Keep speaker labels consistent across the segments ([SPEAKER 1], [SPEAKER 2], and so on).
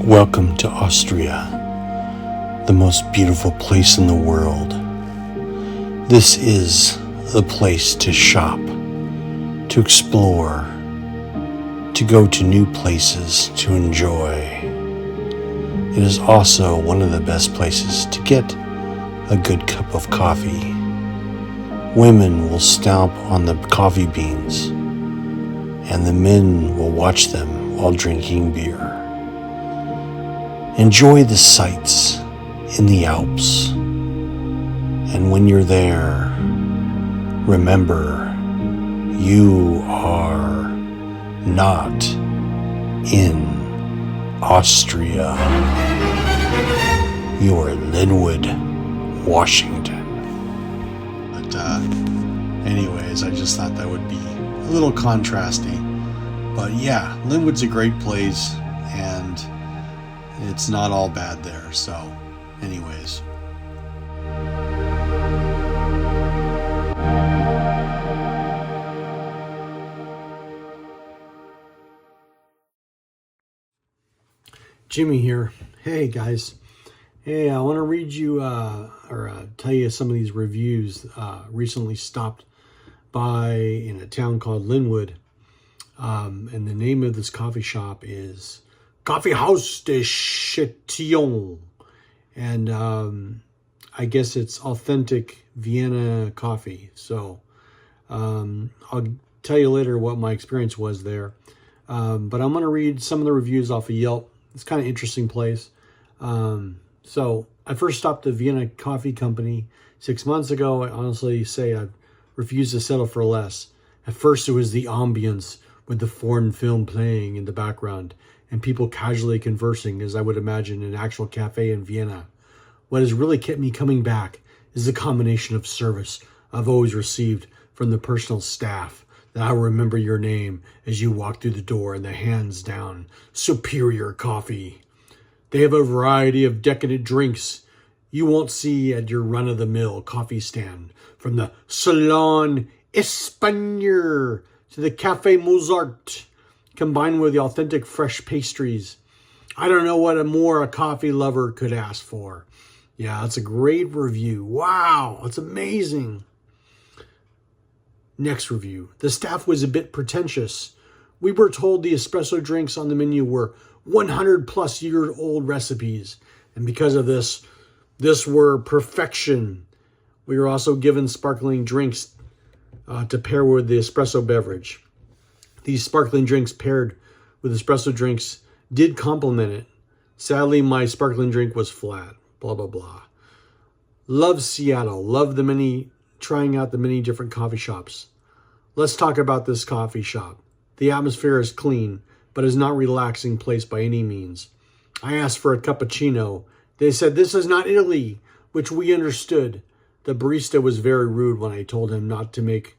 [SPEAKER 1] Welcome to Austria, the most beautiful place in the world. This is the place to shop, to explore, to go to new places to enjoy. It is also one of the best places to get a good cup of coffee. Women will stomp on the coffee beans, and the men will watch them while drinking beer. Enjoy the sights in the Alps. And when you're there, remember, you are not in Austria. You are in Lynwood, Washington. But anyways, I just thought that would be a little contrasting. But yeah, Lynwood's a great place, and it's not all bad there. So anyways. Jimmy here. Hey guys. Hey, I want to read you tell you some of these reviews. Recently stopped by in a town called Lynwood. And the name of this coffee shop is Coffee House de Chatillon. And I guess it's authentic Vienna coffee. So I'll tell you later what my experience was there. But I'm going to read some of the reviews off of Yelp. It's kind of interesting place. So I first stopped the Vienna Coffee Company 6 months ago. I honestly say I refused to settle for less. At first it was the ambience with the foreign film playing in the background and people casually conversing, as I would imagine an actual cafe in Vienna. What has really kept me coming back is the combination of service I've always received from the personal staff, that I remember your name as you walk through the door, and the hands down superior coffee. They have a variety of decadent drinks you won't see at your run-of-the-mill coffee stand, from the Salon Espagnol to the Café Mozart, combined with the authentic fresh pastries. I don't know what a coffee lover could ask for. Yeah, that's a great review. Wow, that's amazing. Next review. The staff was a bit pretentious. We were told the espresso drinks on the menu were 100-plus-year-old recipes, and because of this were perfection. We were also given sparkling drinks to pair with the espresso beverage. These sparkling drinks paired with espresso drinks did complement it. Sadly, my sparkling drink was flat. Blah, blah, blah. Love Seattle. Love trying out the many different coffee shops. Let's talk about this coffee shop. The atmosphere is clean, but is not a relaxing place by any means. I asked for a cappuccino. They said, "This is not Italy," which we understood. The barista was very rude when I told him not to make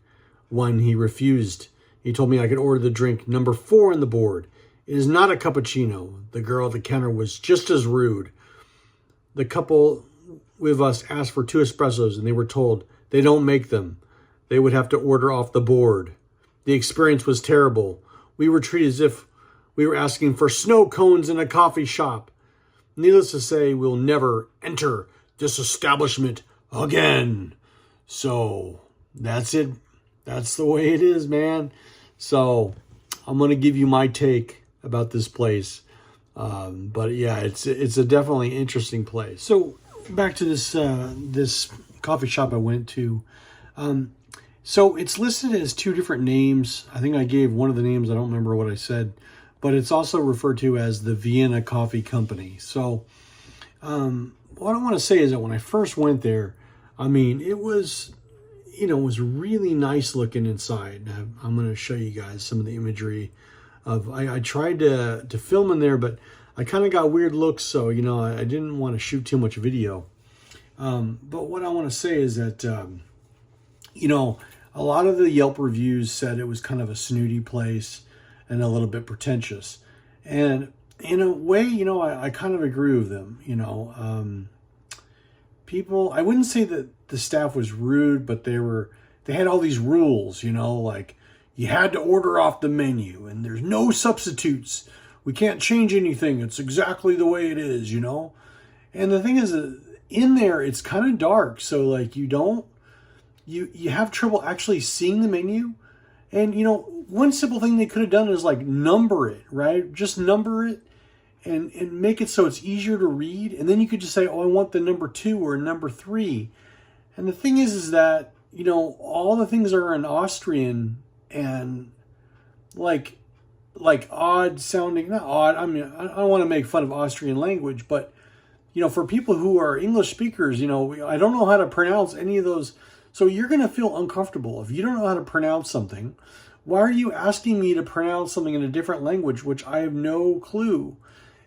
[SPEAKER 1] one. He refused. He told me I could order the drink number 4 on the board. It is not a cappuccino. The girl at the counter was just as rude. The couple with us asked for 2 espressos, and they were told they don't make them. They would have to order off the board. The experience was terrible. We were treated as if we were asking for snow cones in a coffee shop. Needless to say, we'll never enter this establishment again. So that's it. That's the way it is, man. So I'm going to give you my take about this place. But yeah, it's a definitely interesting place. So back to this coffee shop I went to. So it's listed as 2 different names. I think I gave one of the names. I don't remember what I said. But it's also referred to as the Vienna Coffee Company. So what I want to say is that when I first went there, I mean, it was really nice looking inside. I'm going to show you guys some of the imagery of. I tried to film in there, but I kind of got weird looks, so I didn't want to shoot too much video. But what I want to say is that a lot of the Yelp reviews said it was kind of a snooty place and a little bit pretentious, and in a way, I kind of agree with them. People, I wouldn't say that the staff was rude, but they had all these rules, like you had to order off the menu and there's no substitutes. we can't change anything. It's exactly the way it is, you know? And the thing is, in there, it's kind of dark. So like you have trouble actually seeing the menu. And, you know, one simple thing they could have done is like number it, right? Just number it and make it so it's easier to read. And then you could just say, oh, I want the number 2 or number 3. And the thing is that, you know, all the things are in Austrian and like odd sounding, not odd. I mean, I don't want to make fun of Austrian language, but, you know, for people who are English speakers, you know, I don't know how to pronounce any of those. So you're going to feel uncomfortable. If you don't know how to pronounce something, why are you asking me to pronounce something in a different language, which I have no clue?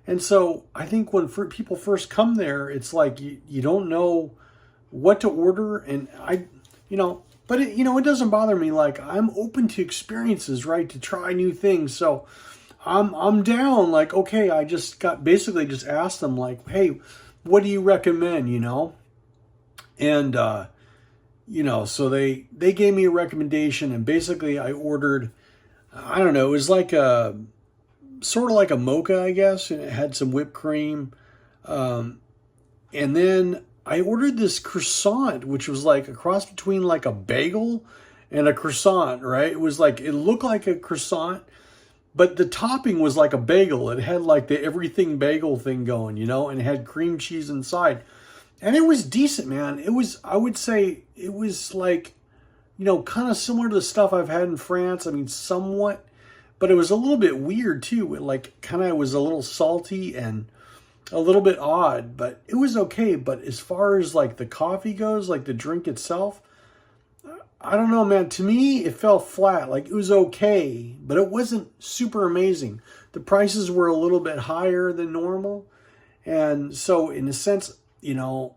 [SPEAKER 1] And so I think when people first come there, it's like you don't know what to order. And but it doesn't bother me. Like, I'm open to experiences, right? To try new things. So I'm down. Like, okay, I just basically asked them like, hey, what do you recommend, you know? And, so they gave me a recommendation, and basically I ordered, I don't know, it was like sort of like a mocha, I guess, and it had some whipped cream. And then I ordered this croissant, which was like a cross between like a bagel and a croissant, right? It was like, it looked like a croissant, but the topping was like a bagel. It had like the everything bagel thing going, you know, and it had cream cheese inside. And it was decent, man. I would say it was like, you know, kind of similar to the stuff I've had in France. I mean, somewhat, but it was a little bit weird too. It like kind of was a little salty and a little bit odd, but it was okay. But as far as like the coffee goes, like the drink itself, I don't know, man. To me, it fell flat. Like, it was okay, but it wasn't super amazing. The prices were a little bit higher than normal. And so in a sense, you know,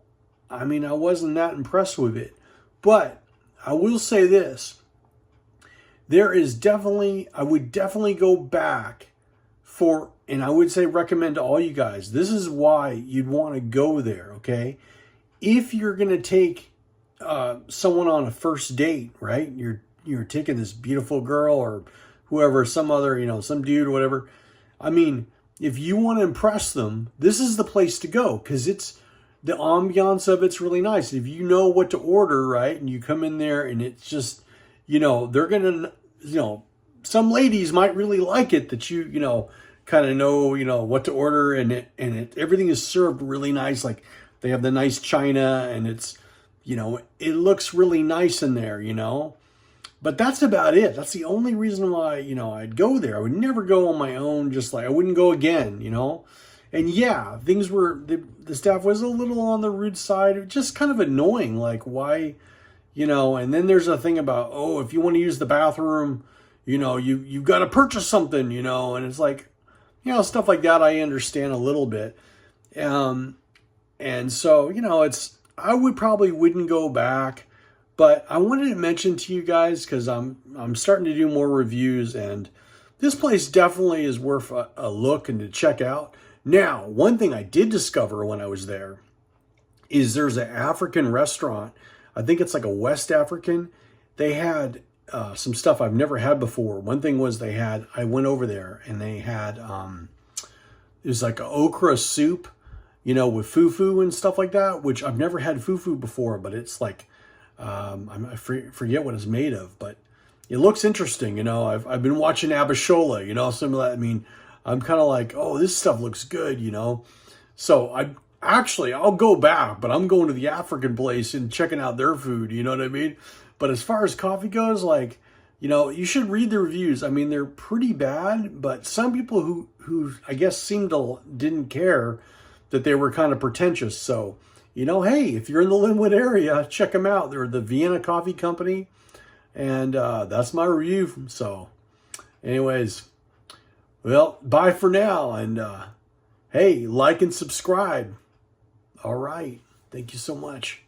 [SPEAKER 1] I mean, I wasn't that impressed with it. But I will say this. I would definitely go back and I would say recommend to all you guys. This is why you'd want to go there, okay? If you're going to take someone on a first date, right? You're taking this beautiful girl or whoever, some other, you know, some dude or whatever. I mean, if you want to impress them, this is the place to go, because the ambiance of it's really nice. If you know what to order, right, and you come in there and it's just, you know, they're going to, you know, some ladies might really like it that you know, kind of know, you know, what to order, and everything is served really nice. Like, they have the nice china, and it's, you know, it looks really nice in there, you know. But that's about it. That's the only reason why, you know, I'd go there. I would never go on my own, just like I wouldn't go again, you know. And yeah, things were, the staff was a little on the rude side, just kind of annoying. Like, why, you know, and then there's a thing about, oh, if you want to use the bathroom, you know, you've got to purchase something, you know, and it's like, you know, stuff like that I understand a little bit. And so, you know, I wouldn't go back, but I wanted to mention to you guys, because I'm starting to do more reviews, and this place definitely is worth a look and to check out. Now, one thing I did discover when I was there is there's an African restaurant. I think it's like a West African. They had some stuff I've never had before. One thing was I went over there and they had, it was like an okra soup, you know, with fufu and stuff like that, which I've never had fufu before, but it's like, I forget what it's made of, but it looks interesting. You know, I've been watching Abishola, you know, some of that. I mean, I'm kind of like, oh, this stuff looks good, you know? So I'll go back, but I'm going to the African place and checking out their food, you know what I mean? But as far as coffee goes, like, you know, you should read the reviews. I mean, they're pretty bad, but some people who I guess didn't care that they were kind of pretentious. So, you know, hey, if you're in the Lynwood area, check them out. They're the Vienna Coffee Company. And that's my review. So, anyways, well, bye for now. And hey, like and subscribe. All right. Thank you so much.